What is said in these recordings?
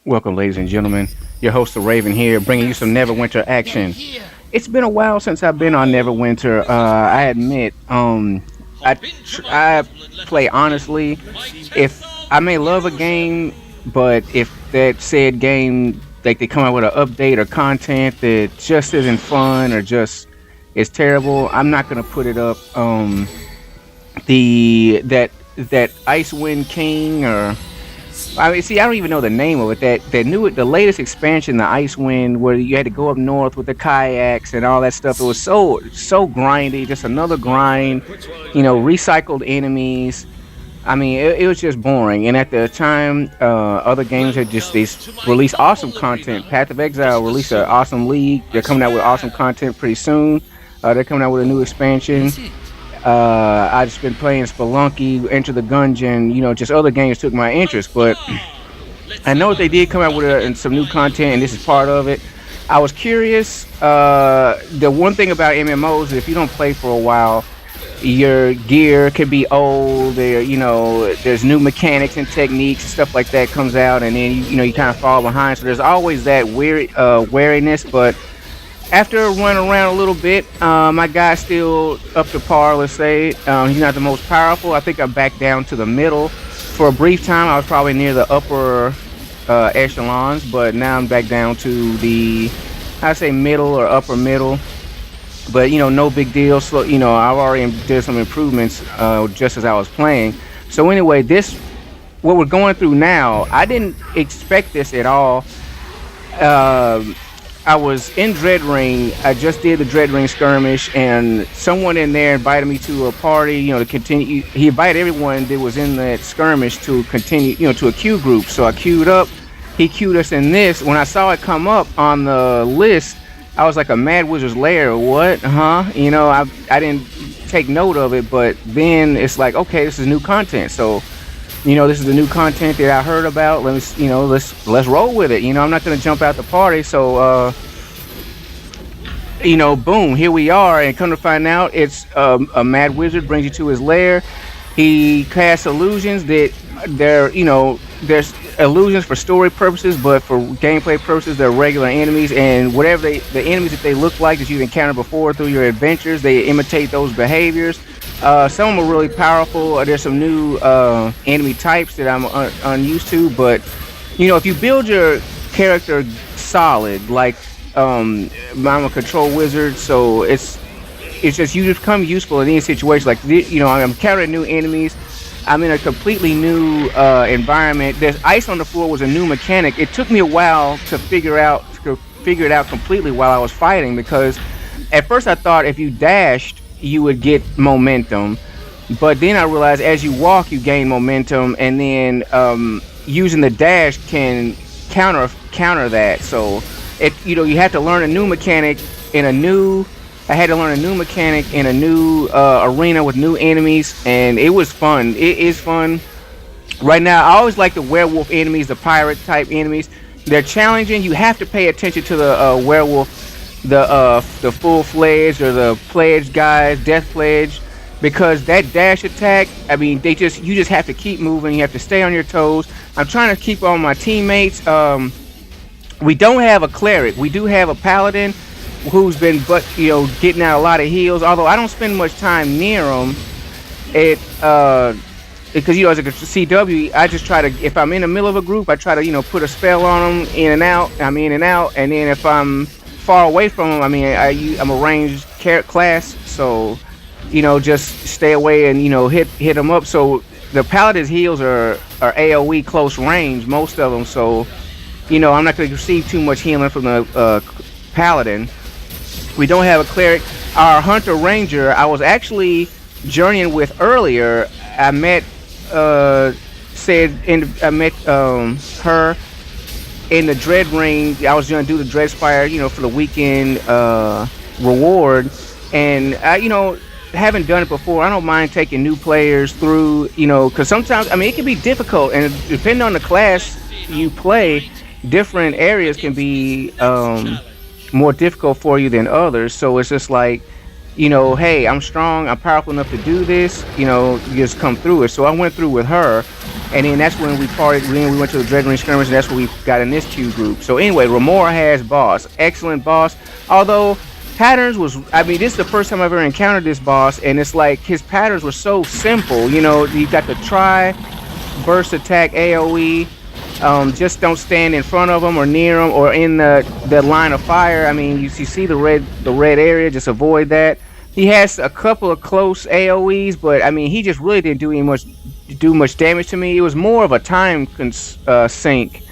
Welcome, ladies and gentlemen. Your host, the Raven, here, bringing you some Neverwinter action. It's been a while since I've been on Neverwinter. I admit, I play honestly. If I may love a game, but if that said game, like they come out with an update or content that just isn't fun or just is terrible, I'm not gonna put it up. The Icewind King or I mean, see, I don't even know the name of it. The latest expansion, the Icewind, where you had to go up north with the kayaks and all that stuff. It was so grindy, just another grind. Recycled enemies. I mean, it was just boring. And at the time, other games had just these released awesome content. Path of Exile released an awesome league. They're coming out with awesome content pretty soon. They're coming out with a new expansion. I just been playing Spelunky, Enter the Gungeon, just other games took my interest. But I know that they did come out with some new content, and this is part of it. I was curious. The one thing about MMOs is if you don't play for a while, your gear can be old. There's new mechanics and techniques and stuff like that comes out, and then you kind of fall behind. So there's always that wariness, but after running around a little bit, my guy's still up to par, let's say. He's not the most powerful. I think I'm back down to the middle. For a brief time, I was probably near the upper echelons, but now I'm back down to I'd say middle or upper middle. But, no big deal. So, I've already did some improvements just as I was playing. So anyway, what we're going through now, I didn't expect this at all. I was in Dread Ring. I just did the Dread Ring skirmish, and someone in there invited me to a party. To continue. He invited everyone that was in that skirmish to continue. To a queue group. So I queued up. He queued us in this. When I saw it come up on the list, I was like, a Mad Wizard's Lair. What? Huh? I didn't take note of it, but then it's like, okay, this is new content. So this is the new content that I heard about. Let's roll with it. I'm not gonna jump out the party. So, boom, here we are. And come to find out, it's a Mad Wizard brings you to his lair. He casts illusions that there's illusions for story purposes, but for gameplay purposes, they're regular enemies. And whatever the enemies that they look like that you've encountered before through your adventures, they imitate those behaviors. Some of them are really powerful. There's some new enemy types that I'm unused to, but if you build your character solid, like I'm a control wizard, so it's just you become useful in any situation. Like I'm encountering new enemies. I'm in a completely new environment. There's ice on the floor was a new mechanic. It took me a while to figure it out completely while I was fighting, because at first I thought if you dashed you would get momentum, but then I realized as you walk you gain momentum, and then using the dash can counter that. So you have to learn a new mechanic in a new I had to learn a new mechanic in a new arena with new enemies, and it was fun. It is fun. Right now I always like the werewolf enemies, the pirate type enemies. They're challenging. You have to pay attention to the werewolf, the full-fledged or the pledged guys, death pledge, because that dash attack, I mean, you just have to keep moving. You have to stay on your toes. I'm trying to keep all my teammates. We don't have a cleric. We do have a paladin who's been getting out a lot of heals, although I don't spend much time near him. Because as a CW, I just try to, if I'm in the middle of a group, I try to put a spell on them, in and out. I'm in and out, and then if I'm far away from them, I mean, I'm a ranged class, so just stay away and hit them up. So the paladin's heals are AOE close range, most of them. So I'm not going to receive too much healing from the paladin. We don't have a cleric. Our hunter ranger, I was actually journeying with earlier. I met her in the Dread Ring. I was going to do the Dreadspire, for the weekend reward, and I, haven't done it before. I don't mind taking new players through, because sometimes, I mean, it can be difficult, and depending on the class you play, different areas can be more difficult for you than others. So it's just like, you know, hey, I'm strong, I'm powerful enough to do this, you know, you just come through it. So I went through with her, and then that's when we parted. Then we went to the Dreadwing skirmish, and that's when we got in this Q group. So anyway, Remora has boss, excellent boss. Although patterns was, I mean, this is the first time I've ever encountered this boss, and it's like his patterns were so simple. You know, you got the try, burst attack, AOE. Just don't stand in front of them or near them or in the line of fire. I mean, you see the red area. Just avoid that. He has a couple of close AOE's, but I mean, he just really didn't do much damage to me. It was more of a time sink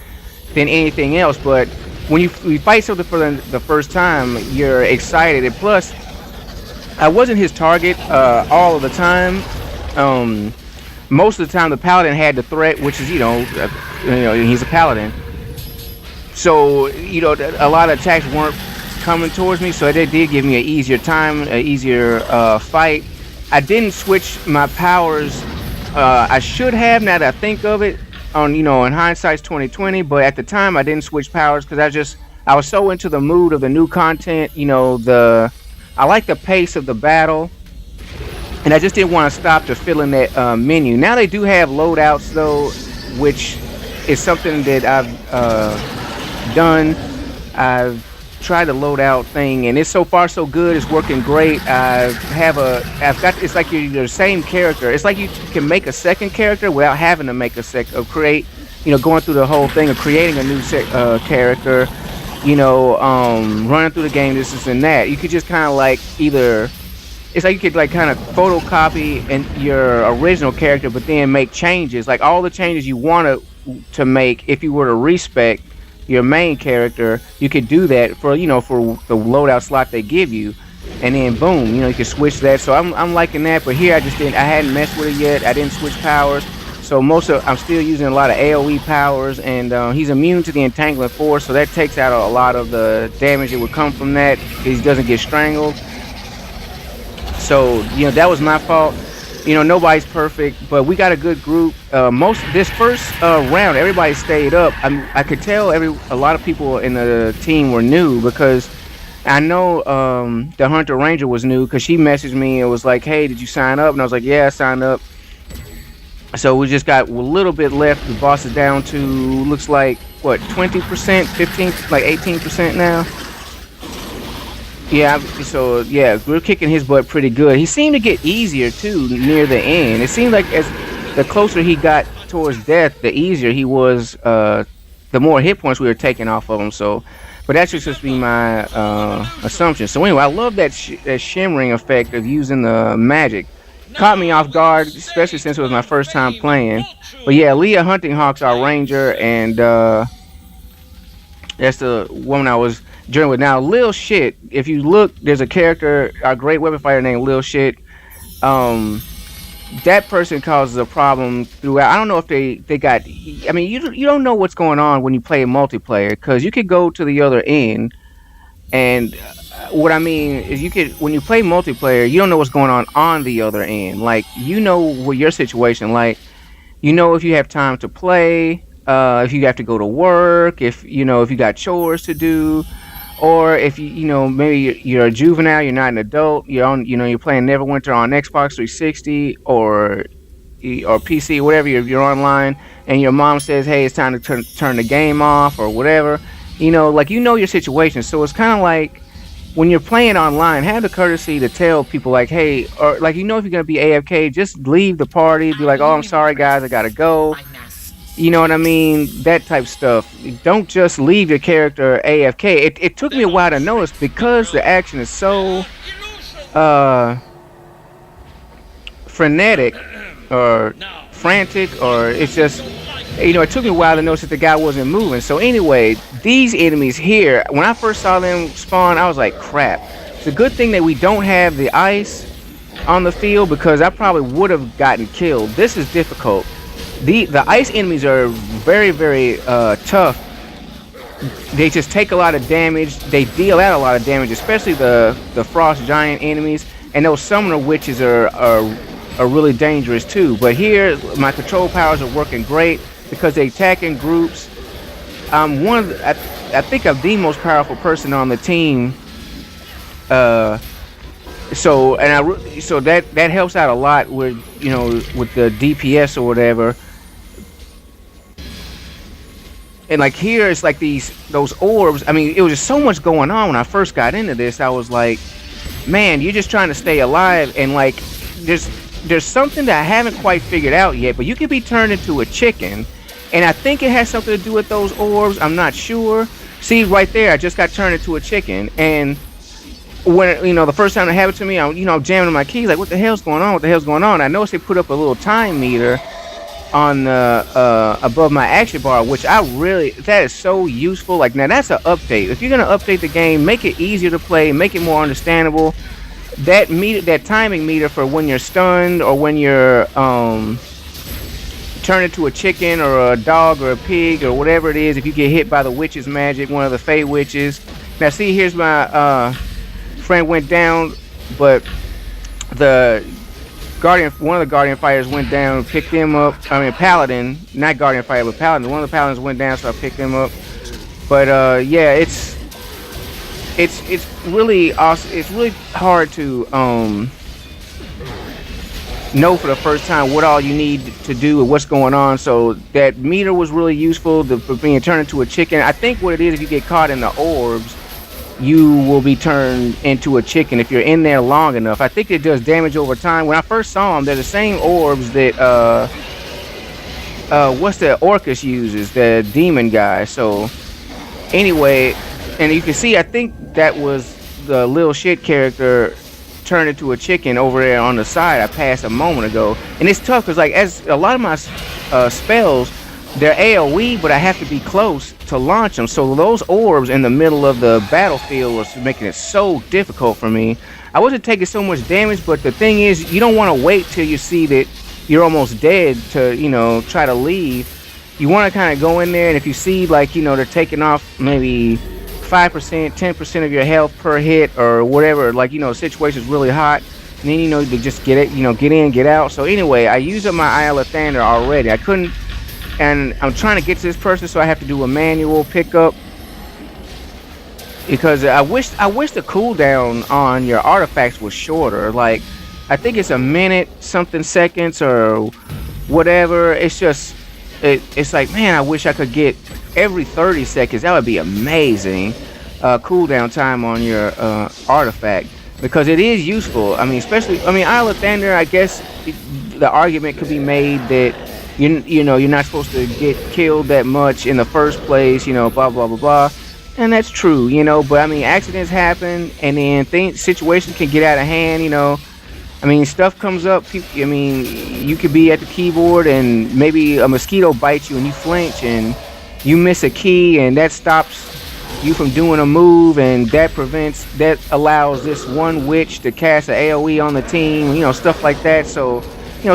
than anything else. But when you fight something for the first time, you're excited, and plus, I wasn't his target all of the time. Most of the time, the paladin had the threat, which is he's a paladin. So a lot of attacks weren't coming towards me, so that did give me an easier time, an easier fight. I didn't switch my powers. I should have, now that I think of it. In hindsight's 2020, but at the time I didn't switch powers because I was so into the mood of the new content. I like the pace of the battle, and I just didn't want to stop to fill in that menu. Now they do have loadouts though, which is something that I've done. I've tried the loadout thing, and it's so far so good. It's working great. It's like you're the same character. It's like you can make a second character without having to make going through the whole thing of creating a new character. Running through the game, this and that. You could just kind of like it's like you could like kind of photocopy your original character, but then make changes, like all the changes you want to make. If you were to respec your main character, you could do that for the loadout slot they give you, and then boom, you can switch that. So I'm liking that, but here I hadn't messed with it yet. I didn't switch powers, so I'm still using a lot of AOE powers, and he's immune to the entangling force, so that takes out a lot of the damage that would come from that. He doesn't get strangled. So that was my fault. Nobody's perfect, but we got a good group. This first round, everybody stayed up. I could tell a lot of people in the team were new, because I know the Hunter Ranger was new, because she messaged me and was like, "Hey, did you sign up?" And I was like, "Yeah, I signed up." So we just got a little bit left. The boss is down to, looks like, what, 20%, 15, like 18% now. Yeah, so yeah, we're kicking his butt pretty good. He seemed to get easier too near the end. It seemed like as the closer he got towards death, the easier he was. The more hit points we were taking off of him. So, but that's just be my assumption. So anyway, I love that shimmering effect of using the magic. Caught me off guard, especially since it was my first time playing. But yeah, Leah Hunting Hawk's our ranger, and that's the woman I was journey with. Now, Lil Shit, if you look, there's a character, a great weapon fighter named Lil Shit. That person causes a problem throughout. I don't know if they got, I mean, you don't know what's going on when you play multiplayer, because you could go to the other end, and what I mean is when you play multiplayer, you don't know what's going on the other end. Like, what your situation, like, if you have time to play, if you have to go to work, if you got chores to do, or if maybe you're a juvenile, you're not an adult, you're playing Neverwinter on Xbox 360 or PC, whatever, you're online, and your mom says, "Hey, it's time to turn the game off," or whatever. Your situation. So it's kind of like when you're playing online, have the courtesy to tell people, like, hey, or like, if you're gonna be AFK, just leave the party. Be like, "Oh, I'm sorry, guys, I gotta go." You know what I mean? That type of stuff. Don't just leave your character AFK. It took me a while to notice, because the action is so frenetic or frantic, or it's just, it took me a while to notice that the guy wasn't moving. So anyway, these enemies here, when I first saw them spawn, I was like, crap. It's a good thing that we don't have the ice on the field, because I probably would have gotten killed. This is difficult. The ice enemies are very, very tough. They just take a lot of damage. They deal out a lot of damage, especially the frost giant enemies. And those summoner witches are really dangerous too. But here, my control powers are working great, because they attack in groups. I think I'm the most powerful person on the team. So and so that helps out a lot with with the DPS or whatever. And like here, it's like those orbs. I mean, it was just so much going on when I first got into this. I was like, man, you're just trying to stay alive, and like there's something that I haven't quite figured out yet. But you can be turned into a chicken, and I think it has something to do with those orbs. I'm not sure. See right there, I just got turned into a chicken, and when the first time it happened to me, I'm jamming my keys like, what the hell's going on? What the hell's going on? I noticed they put up a little time meter on the above my action bar, which that is so useful. Like, now that's an update. If you're gonna update the game, make it easier to play, make it more understandable. That timing meter for when you're stunned or when you're turned into a chicken or a dog or a pig or whatever it is, if you get hit by the witch's magic, one of the Fey witches. Now see, here's my friend went down, but one of the Guardian fighters went down, picked him up. I mean, Paladin, not Guardian fighter, but Paladin. One of the Paladins went down, so I picked him up. But yeah, it's really awesome. It's really hard to know for the first time what all you need to do and what's going on. So that meter was really useful for being turned into a chicken. I think what it is, if you get caught in the orbs, you will be turned into a chicken if you're in there long enough. I think it does damage over time. When I first saw them, they're the same orbs that what's the Orcus uses, the demon guy. So anyway, and you can see, I think that was the little shit character turned into a chicken over there on the side I passed a moment ago. And it's tough because, like, as a lot of my spells, they're AoE, but I have to be close to launch them. So those orbs in the middle of the battlefield was making it so difficult for me. I wasn't taking so much damage, but the thing is, you don't want to wait till you see that you're almost dead to, try to leave. You want to kind of go in there, and if you see, like, they're taking off maybe 5%, 10% of your health per hit or whatever, like, the situation's really hot, and then, to just get it, get in, get out. So anyway, I used up my Isle of Thunder already. I couldn't. And I'm trying to get to this person, so I have to do a manual pickup because I wish the cooldown on your artifacts was shorter. Like, I think it's a minute something seconds or whatever. It's just it's like, man, I wish I could get every 30 seconds. That would be amazing. Cooldown time on your artifact, because it is useful. I mean, especially, Isle of Thunder, I guess the argument could be made that you're not supposed to get killed that much in the first place, blah blah blah blah, and that's true, but accidents happen, and then situations can get out of hand, stuff comes up. You could be at the keyboard and maybe a mosquito bites you and you flinch and you miss a key, and that stops you from doing a move, and that allows this one witch to cast an AoE on the team, stuff like that. So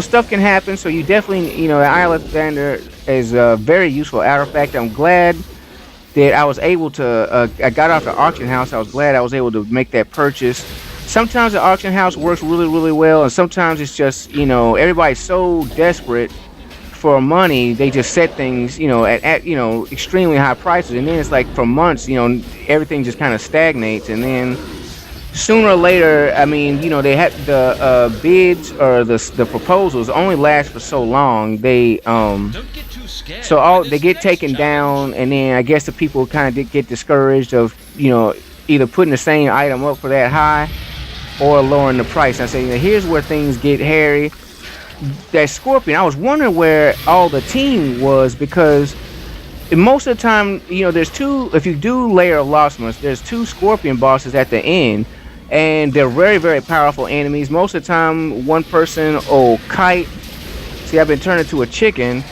stuff can happen. So you definitely, the Isle of Thunder is a very useful artifact. I'm glad that I was able to, I got off the auction house. I was glad I was able to make that purchase. Sometimes the auction house works really, really well, and sometimes it's just, everybody's so desperate for money, they just set things, at extremely high prices, and then it's like for months, everything just kind of stagnates, and then sooner or later, they have the bids or the proposals only last for so long. They they get taken down, and then I guess the people kind of get discouraged of either putting the same item up for that high or lowering the price. I say, here's where things get hairy. That Scorpion, I was wondering where all the team was, because most of the time, there's two. If you do Lair of Lostmas, there's two Scorpion bosses at the end. And they're very, very powerful enemies. Most of the time, one person will kite. See, I've been turned into a chicken.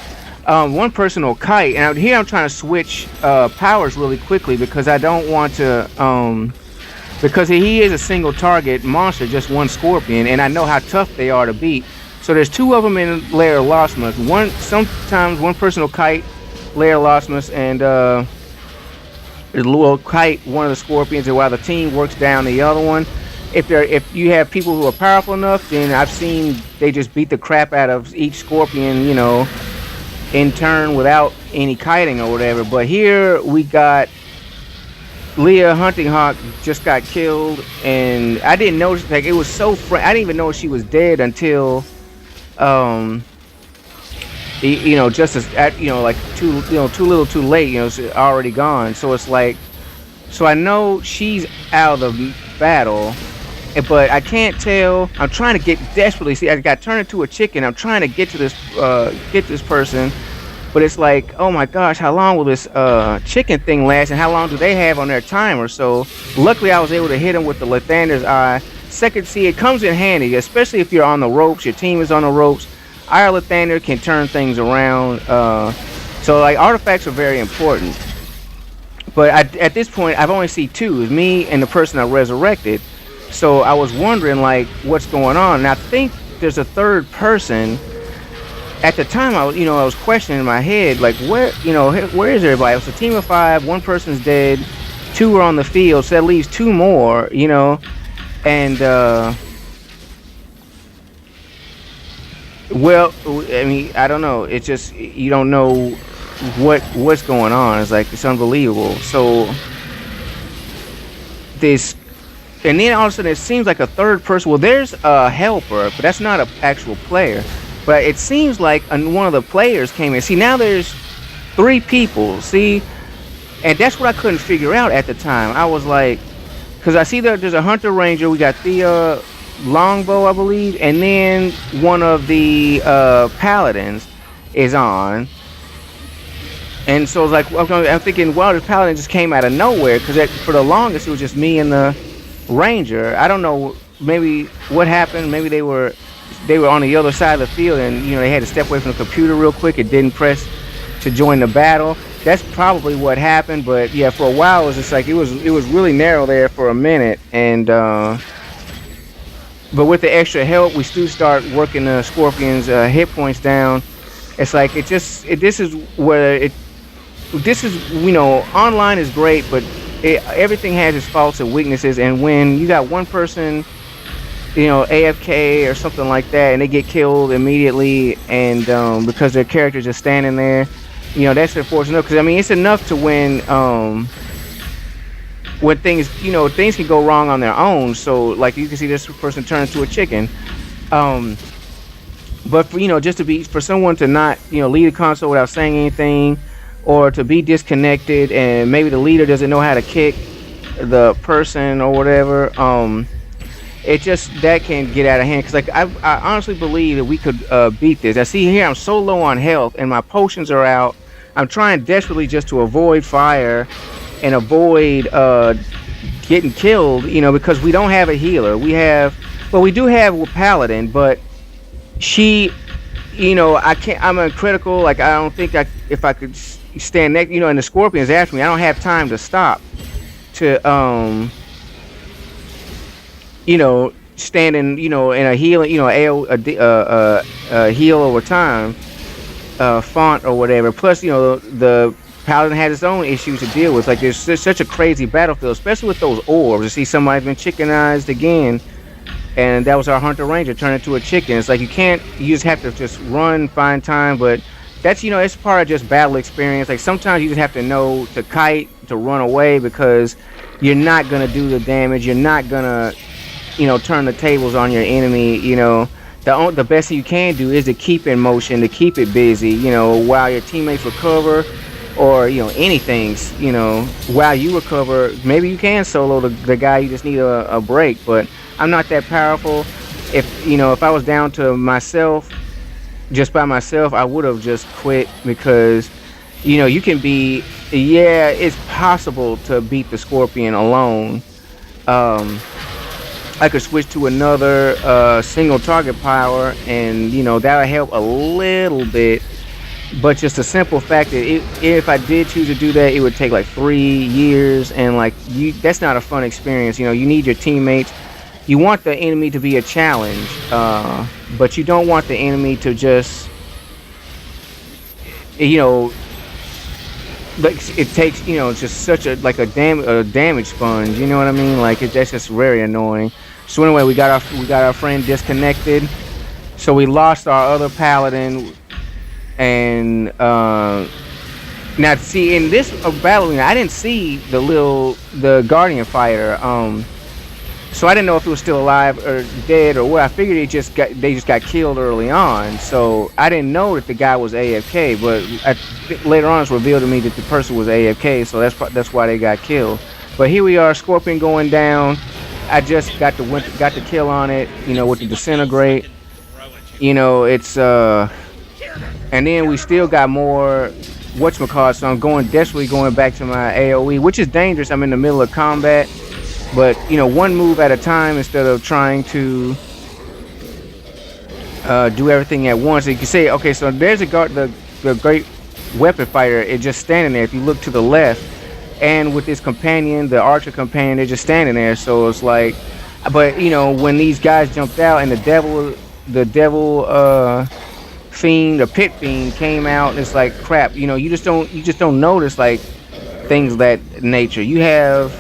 One person will kite. And here I'm trying to switch powers really quickly because I don't want to... because he is a single target monster, just one Scorpion. And I know how tough they are to beat. So there's two of them in Lair of Lostmas. Sometimes one person will kite Lair of Lostmas, and... will kite one of the Scorpions, and while the team works down the other one. If you have people who are powerful enough, then I've seen they just beat the crap out of each Scorpion, in turn without any kiting or whatever. But here we got Leah Hunting Hawk just got killed, and I didn't notice. Like it was so I didn't even know she was dead until um just as at like too little too late. She's already gone. So it's like, so I know she's out of the battle, but I can't tell. I'm trying to get desperately. See, I got turned into a chicken. I'm trying to get this person, but it's like, oh my gosh, how long will this chicken thing last, and how long do they have on their timer? So luckily, I was able to hit him with the Lathander's Eye. Second, see, it comes in handy, especially if you're on the ropes. Your team is on the ropes. Our Lathander can turn things around. So like artifacts are very important. But at this point, I've only seen two. It's me and the person I resurrected. So I was wondering like what's going on. And I think there's a third person. At the time, I was questioning in my head like where is everybody? It was a team of 5. One person's dead. 2 are on the field. So that leaves 2 more. And well, I mean, I don't know. It's just you don't know what's going on. It's like it's unbelievable. So this, and then all of a sudden it seems like a third person. Well, there's a helper, but that's not an actual player. But it seems like one of the players came in. See, now there's 3 people. See, and that's what I couldn't figure out at the time. I was like, because I see that there's a hunter ranger. We got the longbow, I believe, and then one of the paladins is on. And so it's like, okay, I'm thinking, well, this paladin just came out of nowhere, because for the longest it was just me and the ranger. I don't know, maybe what happened. Maybe they were on the other side of the field, and they had to step away from the computer real quick. It didn't press to join the battle. That's probably what happened. But yeah, for a while it was just like it was really narrow there for a minute, and but with the extra help, we still start working the Scorpion's hit points down. It's like this is online is great, but everything has its faults and weaknesses. And when you got one person, AFK or something like that, and they get killed immediately, and because their character's just standing there, that's unfortunate. Because I mean, it's enough to when things things can go wrong on their own. So like you can see this person turn into a chicken. But for, just for someone to not lead a console without saying anything, or to be disconnected, and maybe the leader doesn't know how to kick the person or whatever, it just that can get out of hand. Because like I honestly believe that we could beat this. I see here I'm so low on health and my potions are out. I'm trying desperately just to avoid fire and avoid getting killed, because we don't have a healer. We do have a paladin, but she, I can't. I'm uncritical. Like I don't think if I could stand next, and the Scorpion's after me, I don't have time to stop to standing, in a healing, heal over time font or whatever. Plus, the Paladin has its own issues to deal with. Like there's such a crazy battlefield, especially with those orbs. You see somebody's been chickenized again, and that was our Hunter Ranger turned into a chicken. It's like you just have to just run, find time. But that's it's part of just battle experience. Like sometimes you just have to know to kite, to run away, because you're not gonna do the damage. You're not gonna turn the tables on your enemy. The best thing you can do is to keep in motion, to keep it busy, while your teammates recover, or anything, while you recover. Maybe you can solo the guy. You just need a break. But I'm not that powerful. If I was down to myself, just by myself, I would have just quit, because you can be, it's possible to beat the Scorpion alone. I could switch to another single target power, and that'll help a little bit. But just the simple fact that if I did choose to do that, it would take like 3 years, and that's not a fun experience. You need your teammates. You want the enemy to be a challenge, but you don't want the enemy to just like it takes it's just such a damage sponge. You know what I mean? Like that's just very annoying. So anyway, we got our friend disconnected, so we lost our other paladin, and Now, see, in this battle arena, I didn't see the Guardian fighter. So I didn't know if it was still alive or dead or what. I figured they just got killed early on. So I didn't know that the guy was AFK. But later on, it's revealed to me that the person was AFK. So that's why they got killed. But here we are, Scorpion going down. I just got the kill on it. You know, with the disintegrate. You know, it's and then we still got more whatchamacallit, so I'm desperately going back to my AoE, which is dangerous. I'm in the middle of combat, but you know, one move at a time instead of trying to do everything at once. You can say, okay, so there's the great weapon fighter. It's just standing there. If you look to the left, and with his companion, the archer companion, they're just standing there. So it's like, but you know, when these guys jumped out and the devil fiend, the pit fiend came out, it's like crap. You know, you just don't notice like things of that nature. You have,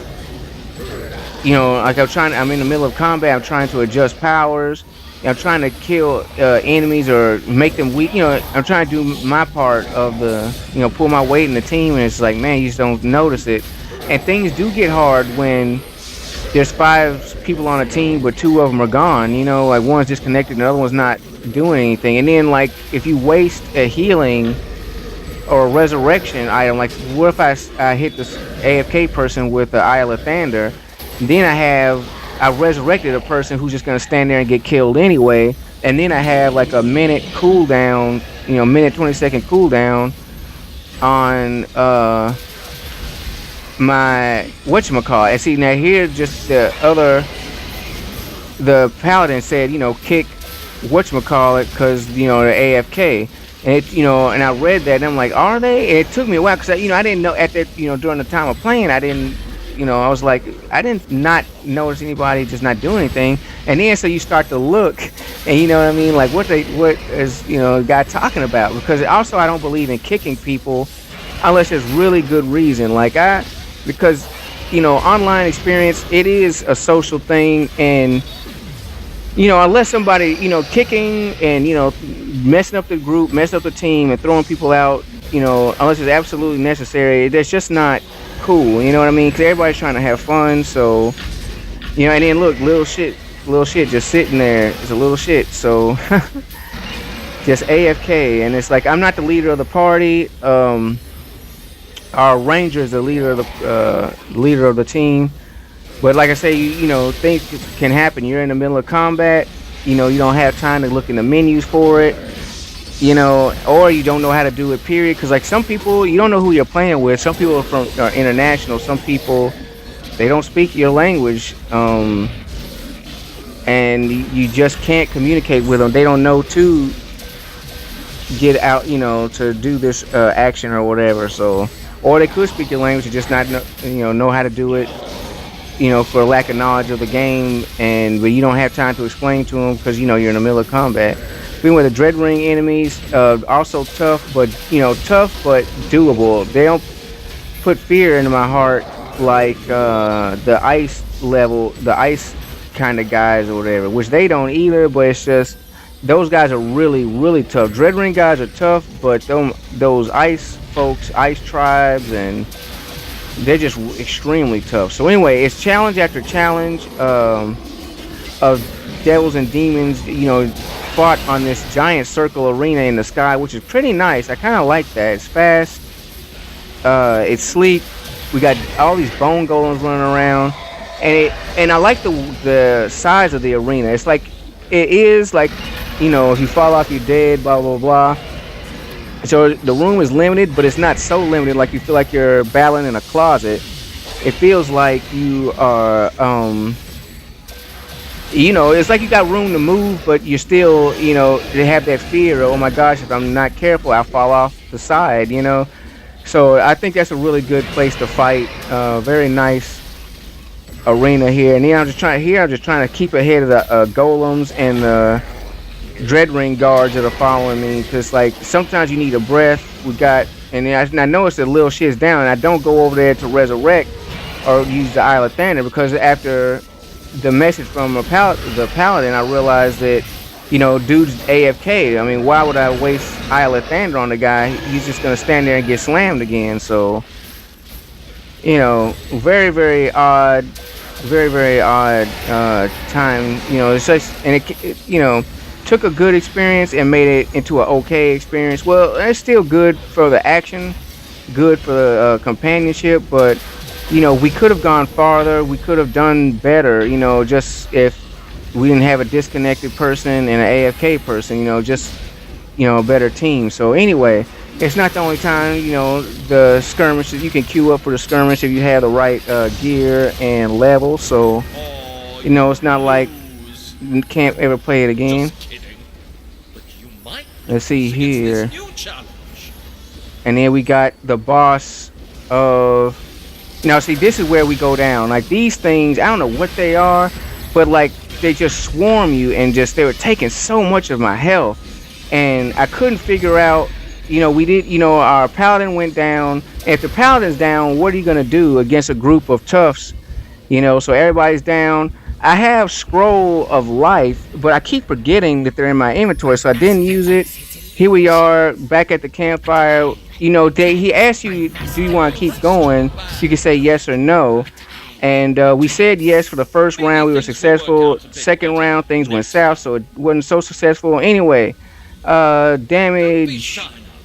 you know, like I'm in the middle of combat. I'm trying to adjust powers. I'm trying to kill enemies or make them weak. You know, I'm trying to do my part of pull my weight in the team, and it's like, man, you just don't notice it. And things do get hard when there's 5 people on a team, but 2 of them are gone. You know, like one's disconnected and the other one's not doing anything. And then, like, if you waste a healing or a resurrection item, like, what if I hit this AFK person with the Isle of Thunder, then I resurrected a person who's just gonna stand there and get killed anyway, and then I have like a minute cooldown, minute 20-second cooldown on my whatchamacallit. And see, now here just the paladin said, kick whatchamacallit because they're AFK. And and I read that and I'm like, are they? And it took me a while because I didn't know at that during the time of playing, I didn't, I was like, I didn't not notice anybody just not doing anything. And then so you start to look, and you know what I mean, like what is the guy talking about? Because also I don't believe in kicking people unless there's really good reason. Because online experience, it is a social thing, and unless somebody kicking and messing up the group, messing up the team, and throwing people out, unless it's absolutely necessary, that's just not cool. You know what I mean? Because everybody's trying to have fun. So and then look, little shit just sitting there is a little shit. So just AFK, and it's like I'm not the leader of the party. Our ranger is the leader of the team. But like I say, things can happen. You're in the middle of combat. You don't have time to look in the menus for it. Or you don't know how to do it, period. Because like some people, you don't know who you're playing with. Some people are international. Some people, they don't speak your language. And you just can't communicate with them. They don't know to get out, to do this action or whatever. So, or they could speak your language and just not know how to do it. For lack of knowledge of the game, but you don't have time to explain to them because you're in the middle of combat. Being with the Dread Ring enemies, also tough but doable. They don't put fear into my heart like the ice kind of guys or whatever, which they don't either. But it's just those guys are really, really tough. Dread Ring guys are tough, but those ice folks, ice tribes, and they're just extremely tough. So anyway, it's challenge after challenge of devils and demons, fought on this giant circle arena in the sky, which is pretty nice. I kind of like that. It's fast. It's sleek. We got all these bone golems running around, and I like the size of the arena. It's like it is like if you fall off, you're dead. Blah blah blah. So the room is limited, but it's not so limited like you feel like you're battling in a closet. It feels like you are, it's like you got room to move, but you're still, they have that fear of, oh my gosh, if I'm not careful, I'll fall off the side, So I think that's a really good place to fight. Very nice arena here. And then I'm just trying to keep ahead of the golems and the Dread Ring guards that are following me, because like sometimes you need a breath. And I notice that little shit's down, and I don't go over there to resurrect or use the Isle of Thunder, because after the message from the paladin, I realized that dude's AFK. I mean, why would I waste Isle of Thunder on the guy? He's just gonna stand there and get slammed again. So, very, very odd, very, very odd time. It's such, and took a good experience and made it into an okay experience. Well, it's still good for the action, good for the companionship, but we could have gone farther. We could have done better. Just if we didn't have a disconnected person and an AFK person. Just a better team. So anyway, it's not the only time. The skirmishes, you can queue up for the skirmish if you have the right gear and level. So it's not like you can't ever play it again. Let's see here. And then we got the boss of. Now, see, this is where we go down. Like, these things, I don't know what they are, but, like, they just swarm you and they were taking so much of my health. And I couldn't figure out, our paladin went down. If the paladin's down, what are you going to do against a group of toughs? So everybody's down. I have Scroll of Life, but I keep forgetting that they're in my inventory, so I didn't use it. Here we are, back at the campfire. He asked you, do you want to keep going? You can say yes or no. And we said yes for the first round. We were successful. Second round, things went south, so it wasn't so successful. Anyway, damage,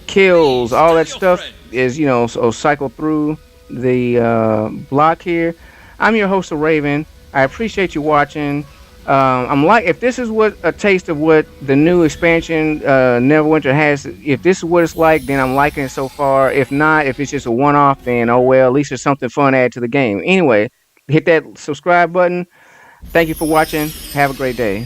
kills, all that stuff is, so cycle through the block here. I'm your host, Raven. I appreciate you watching. If this is what a taste of what the new expansion Neverwinter has, if this is what it's like, then I'm liking it so far. If not, if it's just a one-off, then oh well, at least there's something fun to add to the game. Anyway, hit that subscribe button. Thank you for watching. Have a great day.